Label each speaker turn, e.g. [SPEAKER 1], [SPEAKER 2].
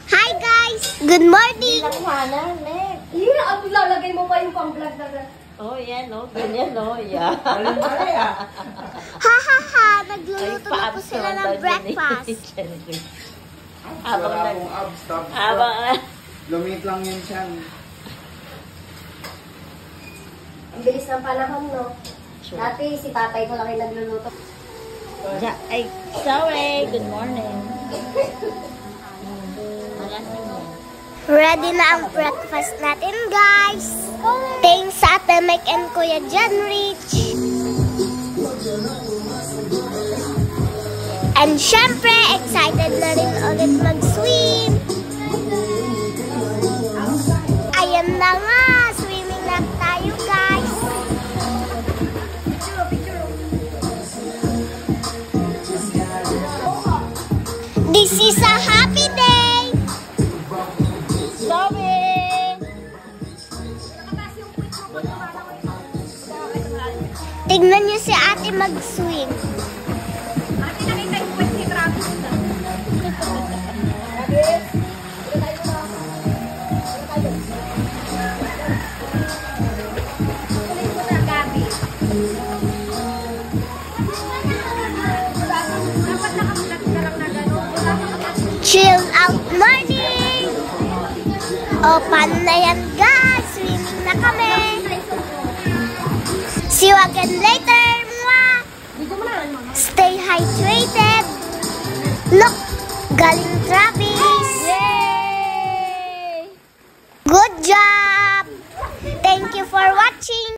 [SPEAKER 1] Hi guys! Good morning!
[SPEAKER 2] Bilang mana, Nek.
[SPEAKER 3] Ang lalagay mo pa yung pang-vlog na.
[SPEAKER 2] Oh, yan, oh. Ganyan, oh. Yeah.
[SPEAKER 1] Ha ha ha! Nagluluto na po sila ng breakfast.
[SPEAKER 2] Habang
[SPEAKER 4] Lumit lang yun siya.
[SPEAKER 3] Ang bilis ng panahon, no? Dati si tatay ko lang yung nagluluto.
[SPEAKER 2] Ay, sorry. Good morning.
[SPEAKER 1] Ready na ang breakfast natin, guys! Thanks sa Ate Mike and Kuya John Rich. And syempre, excited na rin ulit mag-swim. Ayan na nga, swimming na tayo, guys. This is a happy day. Tignan niyo si ate mag-swim.
[SPEAKER 3] Ate, nakita yung kwet ni Travis.
[SPEAKER 1] Chill out morning! O, paano na yan, guys? Swimming na kami. See you again later. Mwah! Stay hydrated. Look, galing traffic.